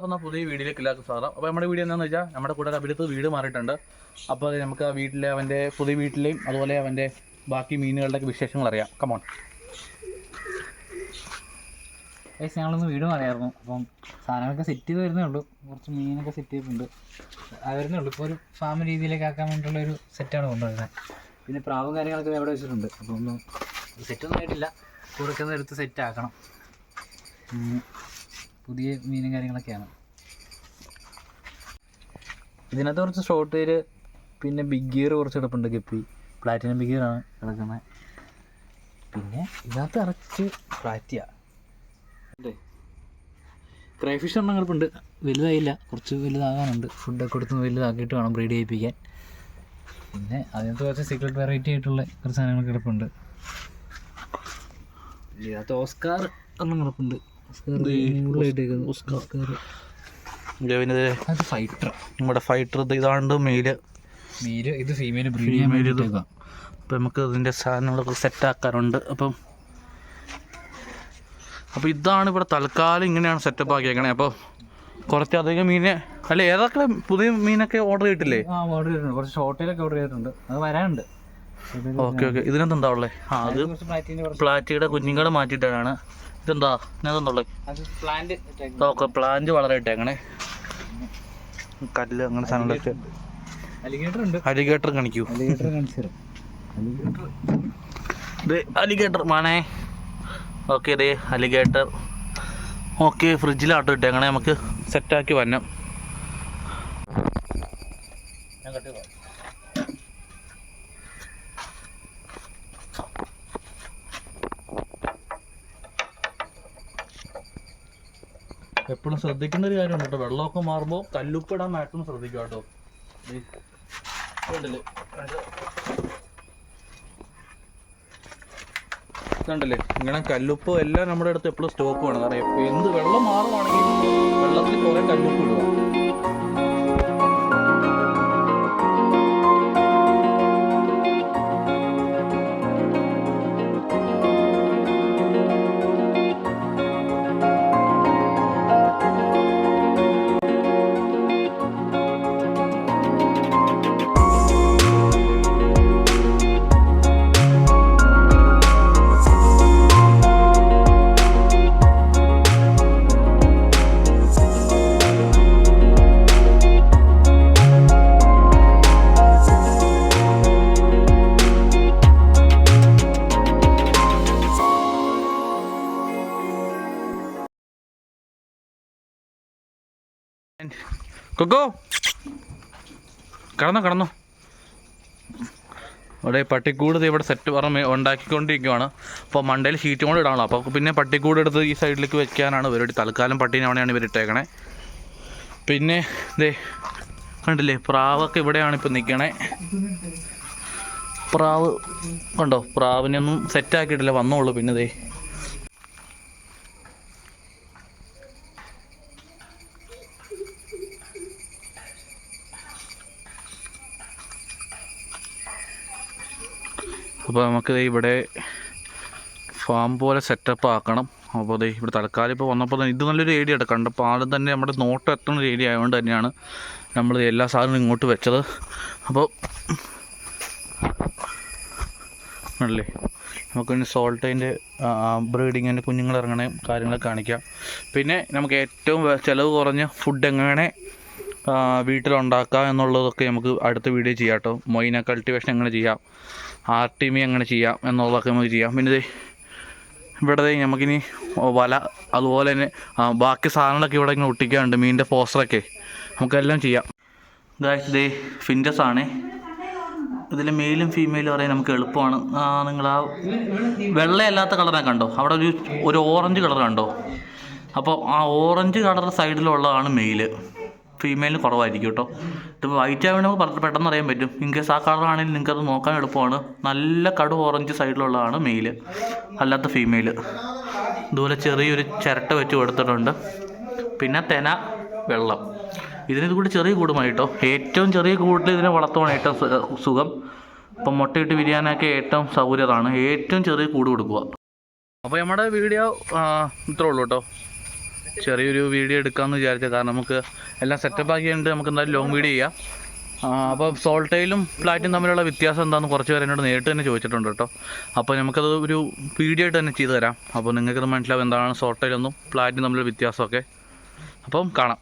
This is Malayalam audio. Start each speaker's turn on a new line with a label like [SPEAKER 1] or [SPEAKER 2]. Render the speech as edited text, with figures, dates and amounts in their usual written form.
[SPEAKER 1] അപ്പോൾ പുതിയ വീഡിയോയിലേക്ക് എല്ലാവർക്കും സ്വാഗതം. അപ്പോൾ നമ്മുടെ വീഡിയോ എന്താണെന്ന് വെച്ചാൽ നമ്മുടെ കൂടെ അഭിലത്ത് വീട് മാറിയിട്ടുണ്ട്. അപ്പോൾ അത് നമുക്ക് ആ വീട്ടിലെ അവൻ്റെ പുതിയ വീട്ടിലെയും അതുപോലെ അവൻ്റെ ബാക്കി മീനുകളുടെയൊക്കെ വിശേഷങ്ങൾ അറിയാം. കമോൺ.
[SPEAKER 2] ഞങ്ങളൊന്ന് വീട് മാറിയായിരുന്നു. അപ്പം സാധനങ്ങളൊക്കെ സെറ്റ് ചെയ്ത് വരുന്നേ ഉള്ളൂ. കുറച്ച് മീനൊക്കെ സെറ്റ് ചെയ്തിട്ടുണ്ട്. അത് വരുന്നേ ഉള്ളൂ. ഇപ്പോൾ ഒരു ഫാം രീതിയിലേക്ക് ആക്കാൻ വേണ്ടിയിട്ടുള്ളൊരു സെറ്റാണ് കൊണ്ടുവരുന്നത്. പിന്നെ പ്രാവും കാര്യങ്ങളൊക്കെ എവിടെ വെച്ചിട്ടുണ്ട്. അപ്പോൾ ഒന്നും സെറ്റൊന്നും ആയിട്ടില്ല. കൊടുക്കുന്ന എടുത്ത് സെറ്റ് ആക്കണം. പുതിയ മീനും കാര്യങ്ങളൊക്കെയാണ്. ഇതിനകത്ത് കുറച്ച് ഷോർട്ട് ഗിയർ പിന്നെ ബിഗ് ഗിയർ കുറച്ച് കിടപ്പുണ്ട്. ഗപ്പി പ്ലാറ്റിനം ബിഗ് ഗിയറാണ് കിടക്കുന്നത്. പിന്നെ ഇതിനകത്ത് ഇറച്ച് പ്ലാറ്റിയ ക്രൈഫിഷ് എണ്ണം കിടപ്പുണ്ട്. വലുതായില്ല, കുറച്ച് വലുതാകാനുണ്ട്. ഫുഡൊക്കെ കൊടുത്ത് വലുതാക്കിയിട്ട് വേണം ബ്രീഡ് ചെയ്യിപ്പിക്കാൻ. പിന്നെ അതിനകത്ത് കുറച്ച് സീക്രട്ട് വെറൈറ്റി ആയിട്ടുള്ള കുറച്ച് സാധനങ്ങൾ കിടപ്പുണ്ട്. ഇതിനകത്ത് ഓസ്കാർ എണ്ണം കിടപ്പുണ്ട്. ഫൈറ്റർ,
[SPEAKER 1] നമ്മുടെ ഫൈറ്റർ ഇതാണ്ട് മെയില്,
[SPEAKER 2] ഇത് ഫീമെയിൽ ബ്രീഡ് ചെയ്യാൻ വേണ്ടിയിട്ടേക്കാം.
[SPEAKER 1] അപ്പം നമുക്ക് ഇതിൻ്റെ സാധനങ്ങളൊക്കെ സെറ്റാക്കാറുണ്ട്. അപ്പോൾ ഇതാണ് ഇവിടെ തൽക്കാലം ഇങ്ങനെയാണ് സെറ്റപ്പ് ആക്കിയേക്കണേ. അപ്പോൾ കുറച്ചധികം മീനെ അല്ല ഏതൊക്കെ പുതിയ മീനൊക്കെ ഓർഡർ ചെയ്തിട്ടില്ലേ?
[SPEAKER 2] ഓർഡർ ചെയ്തിട്ടുണ്ട്. കുറച്ച് ഷോർട്ടേലൊക്കെ ഓർഡർ ചെയ്തിട്ടുണ്ട്. അത് വരാനുണ്ട്.
[SPEAKER 1] ഓക്കെ. ഇതിനെന്താ എന്താ ഉള്ളത്? അത് പ്ലാറ്റിയുടെ കുഞ്ഞുങ്ങൾ മാറ്റിയിട്ടാണ്. ഇതെന്താ ഇതെന്തുള്ളത്? ഓക്കെ, പ്ലാന്റ് വളരെ ഇട്ടേക്കണേ. കല്ല് അങ്ങനെ സാധനങ്ങളൊക്കെ. അലിഗേറ്റർ കാണിക്കൂ. ഇത് അലിഗേറ്റർ മാണേ. ഓക്കെ, ഇതേ അലിഗേറ്റർ. ഓക്കെ, ഫ്രിഡ്ജിലാട്ടോ ഇട്ടേക്കണേ. നമുക്ക് സെറ്റാക്കി വരണം. എപ്പോഴും ശ്രദ്ധിക്കേണ്ട ഒരു കാര്യമുണ്ട് കേട്ടോ. വെള്ളമൊക്കെ മാറുമ്പോൾ കല്ലുപ്പിടാൻ മാക്സിമം ശ്രദ്ധിക്കുക കേട്ടോ. കണ്ടില്ലേ, ഇങ്ങനെ കല്ലുപ്പ് എല്ലാം നമ്മുടെ അടുത്ത് എപ്പോഴും സ്റ്റോക്ക് വേണം. കാരണം എന്ത് വെള്ളം മാറുവാണെങ്കിൽ വെള്ളത്തിൽ കുറേ കല്ലുപ്പ് ഇടുക. കൊക്കോ കടന്നോ. ഇവിടെ പട്ടിക്കൂട് ഇവിടെ സെറ്റ് പറഞ്ഞ് ഉണ്ടാക്കിക്കൊണ്ടിരിക്കുകയാണ്. അപ്പോൾ മണ്ടയിൽ ഷീറ്റും കൂടെ ഇടാണല്ലോ. അപ്പോൾ പിന്നെ പട്ടിക്കൂട് എടുത്ത് ഈ സൈഡിലേക്ക് വെക്കാനാണ് ഇവരുടെ തൽക്കാലം. പട്ടീനെ അവിടെയാണ് ഇവരിട്ടേക്കണേ. പിന്നെ ഇതേ കണ്ടില്ലേ, പ്രാവൊക്കെ ഇവിടെയാണ് ഇപ്പോൾ നിൽക്കണേ. പ്രാവ് കണ്ടോ, പ്രാവിനൊന്നും സെറ്റാക്കിയിട്ടില്ല, വന്നോളൂ. പിന്നെ ഇതേ അപ്പോൾ നമുക്ക് ഇവിടെ ഫാം പോലെ സെറ്റപ്പ് ആക്കണം. അപ്പോൾ അതെ ഇവിടെ തൽക്കാലം ഇപ്പോൾ വന്നപ്പോൾ തന്നെ ഇത് നല്ലൊരു ഏരിയ ആണ്. കണ്ടപ്പോൾ ആദ്യം തന്നെ നമ്മുടെ നോട്ടം എത്തുന്ന ഒരു ഏരിയ ആയതുകൊണ്ട് തന്നെയാണ് നമ്മൾ എല്ലാ സാധനവും ഇങ്ങോട്ട് വെച്ചത്. അപ്പോൾ ആണല്ലേ, നമുക്കിനി സോൾട്ടേൻ്റെ ബ്രീഡിങ്ങിൻ്റെ കുഞ്ഞുങ്ങൾ ഇറങ്ങണ കാര്യങ്ങളൊക്കെ കാണിക്കാം. പിന്നെ നമുക്ക് ഏറ്റവും ചിലവ് കുറഞ്ഞ ഫുഡ് എങ്ങനെ വീട്ടിലുണ്ടാക്കാം എന്നുള്ളതൊക്കെ നമുക്ക് അടുത്ത വീഡിയോ ചെയ്യാം കേട്ടോ. മൊയിന കൾട്ടിവേഷൻ എങ്ങനെ ചെയ്യാം, ആർട്ടിമി എങ്ങനെ ചെയ്യാം എന്നുള്ളതൊക്കെ നമുക്ക് ചെയ്യാം. പിന്നെ ഇവിടെ നമുക്കിനി വല അതുപോലെ തന്നെ ബാക്കി സാധനങ്ങളൊക്കെ ഇവിടെ ഇങ്ങനെ ഒട്ടിക്കാറുണ്ട്. മീനിൻ്റെ പോസ്റ്ററൊക്കെ നമുക്കെല്ലാം ചെയ്യാം. ഇതേ ഫിൻറ്റസ് ആണ്. ഇതിൽ മെയിലും ഫീമെയിലും അറിയാൻ നമുക്ക് എളുപ്പമാണ്. നിങ്ങൾ ആ വെള്ളയല്ലാത്ത കളറിനെ കണ്ടോ, അവിടെ ഒരു ഓറഞ്ച് കളർ കണ്ടോ? അപ്പോൾ ആ ഓറഞ്ച് കളർ സൈഡിലുള്ളതാണ് മെയില്. ഫീമെയിലിന് കുറവായിരിക്കും കേട്ടോ. ഇതിപ്പോൾ വൈറ്റ് ആയതുകൊണ്ട് നമുക്ക് പെട്ടെന്ന് അറിയാൻ പറ്റും. ഇൻകേസ് ആ കളറാണെങ്കിൽ നിങ്ങൾക്കത് നോക്കാൻ എളുപ്പമാണ്. നല്ല കടു ഓറഞ്ച് സൈഡിലുള്ളതാണ് മെയില്, അല്ലാത്ത ഫീമെയില്. ഇതുപോലെ ചെറിയൊരു ചിരട്ട വെച്ച് കൊടുത്തിട്ടുണ്ട്. പിന്നെ തെന വെള്ളം. ഇതിന് കൂടി ചെറിയ കൂടുമായിട്ടോ. ഏറ്റവും ചെറിയ കൂട്ടിൽ ഇതിനെ വളർത്തുവാണ് ഏറ്റവും സുഖം. അപ്പം മുട്ടയിട്ട് വിരിയാനൊക്കെ ഏറ്റവും സൗകര്യമാണ്. ഏറ്റവും ചെറിയ കൂട് കൊടുക്കുക. അപ്പോൾ നമ്മുടെ വീഡിയോ ഇത്രേ ഉള്ളൂ കേട്ടോ. ചെറിയൊരു വീഡിയോ എടുക്കാമെന്ന് വിചാരിച്ചത്. കാരണം നമുക്ക് എല്ലാം സെറ്റപ്പ് ആക്കിയിട്ട് നമുക്ക് എന്തായാലും ലോങ് വീഡിയോ ചെയ്യാം. അപ്പോൾ സോൾട്ടയിലും പ്ലാറ്റിനും തമ്മിലുള്ള വ്യത്യാസം എന്താണെന്ന് കുറച്ച് പേര് എന്നോട് നേരിട്ട് തന്നെ ചോദിച്ചിട്ടുണ്ട് കേട്ടോ. അപ്പോൾ നമുക്കത് ഒരു വീഡിയോ ആയിട്ട് തന്നെ ചെയ്തു തരാം. അപ്പോൾ നിങ്ങൾക്കത് മനസ്സിലാവും എന്താണ് സോൾട്ടയിലൊന്നും പ്ലാറ്റിനും തമ്മിലുള്ള വ്യത്യാസമൊക്കെ. അപ്പം കാണാം.